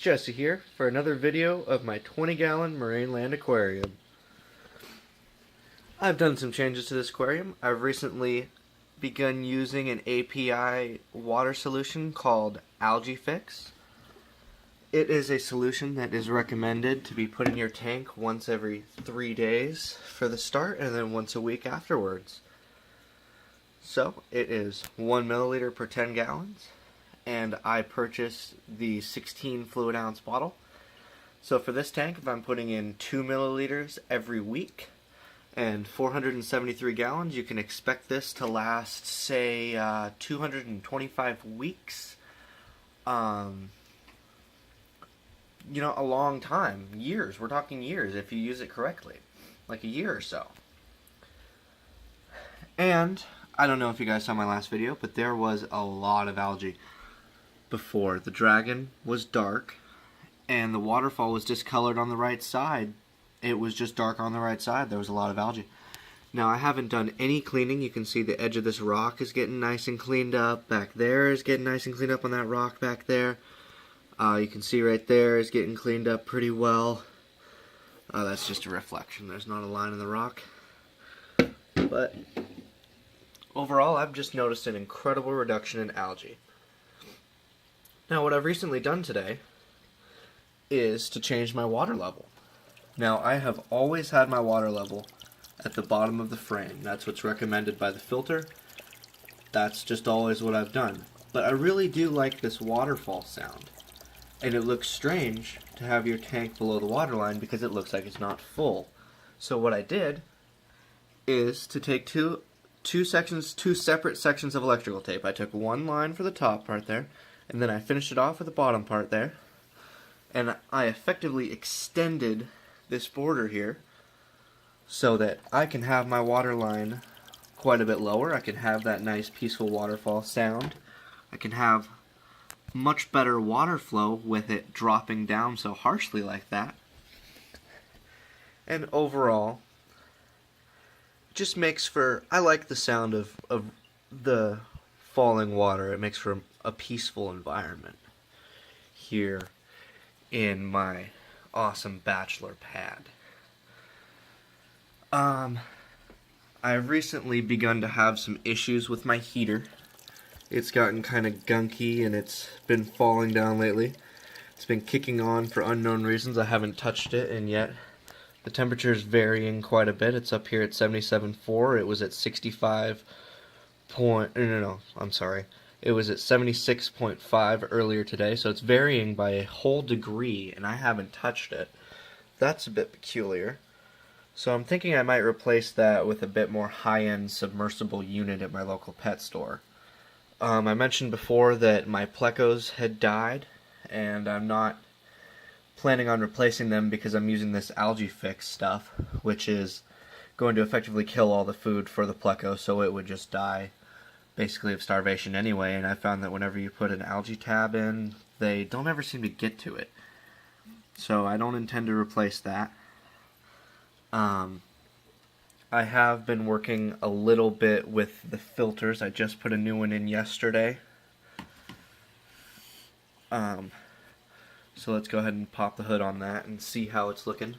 Jesse here for another video of my 20-gallon marine land aquarium. I've done some changes to this aquarium. I've recently begun using an API water solution called Algae Fix. It is a solution that is recommended to be put in your tank once every 3 days for the start and then once a week afterwards. So it is 1 milliliter per 10 gallons. And I purchased the 16 fluid ounce bottle. So for this tank, if I'm putting in 2 milliliters every week and 473 gallons, you can expect this to last, say, 225 weeks. A long time. Years. We're talking years if you use it correctly. Like a year or so. And I don't know if you guys saw my last video, but there was a lot of algae. Before, the dragon was dark and the waterfall was discolored on the right side. It was just dark on the right side. There was a lot of algae. Now, I haven't done any cleaning. You can see the edge of this rock is getting nice and cleaned up. Back there is getting nice and cleaned up on that rock back there. You can see right there is getting cleaned up pretty well. That's just a reflection. There's not a line in the rock. But overall, I've just noticed an incredible reduction in algae. Now, what I've recently done today is to change my water level. Now, I have always had my water level at the bottom of the frame. That's what's recommended by the filter. That's just always what I've done. But I really do like this waterfall sound. And it looks strange to have your tank below the water line because it looks like it's not full. So what I did is to take two separate sections of electrical tape. I took one line for the top part there, and then I finished it off with the bottom part there. And I effectively extended this border here so that I can have my water line quite a bit lower. I can have that nice peaceful waterfall sound. I can have much better water flow with it dropping down so harshly like that. And overall, just makes for, I like the sound of the falling water. It makes for a peaceful environment here in my awesome bachelor pad. I've recently begun to have some issues with my heater. It's gotten kind of gunky and it's been falling down lately. It's been kicking on for unknown reasons. I haven't touched it, and yet the temperature is varying quite a bit. It's up here at 77.4. It was at 65 point, I'm sorry. It was at 76.5 earlier today, so it's varying by a whole degree, and I haven't touched it. That's a bit peculiar. So I'm thinking I might replace that with a bit more high-end submersible unit at my local pet store. I mentioned before that my plecos had died, and I'm not planning on replacing them because I'm using this Algae Fix stuff, which is going to effectively kill all the food for the pleco, so it would just die basically of starvation anyway. And I found that whenever you put an algae tab in, they don't ever seem to get to it. So I don't intend to replace that. I have been working a little bit with the filters. I just put a new one in yesterday. So let's go ahead and pop the hood on that and see how it's looking.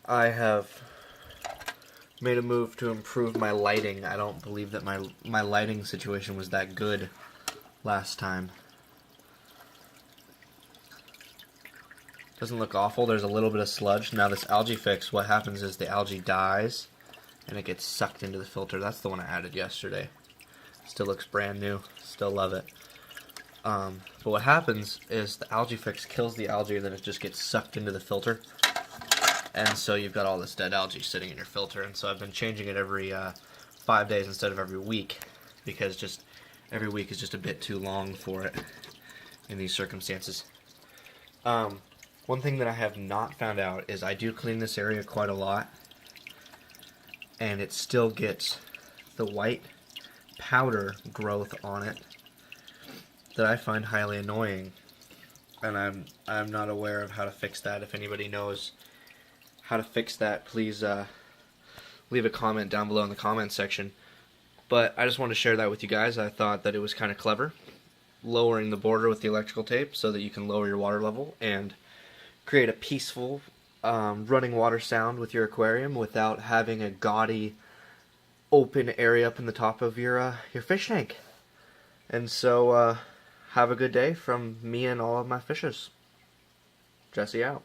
I have made a move to improve my lighting. I don't believe that my lighting situation was that good last time. Doesn't look awful. There's a little bit of sludge. Now this Algae Fix, what happens is the algae dies and it gets sucked into the filter. That's the one I added yesterday. Still looks brand new. Still love it. But what happens is the Algae Fix kills the algae and then it just gets sucked into the filter. And so you've got all this dead algae sitting in your filter. And so I've been changing it every 5 days instead of every week, because just every week is just a bit too long for it in these circumstances. One thing that I have not found out is I do clean this area quite a lot, and it still gets the white powder growth on it that I find highly annoying, and I'm not aware of how to fix that. If anybody knows how to fix that, please leave a comment down below in the comment section. But I just wanted to share that with you guys. I thought that it was kind of clever, lowering the border with the electrical tape so that you can lower your water level and create a peaceful running water sound with your aquarium without having a gaudy open area up in the top of your fish tank. And so have a good day from me and all of my fishes. Jesse out.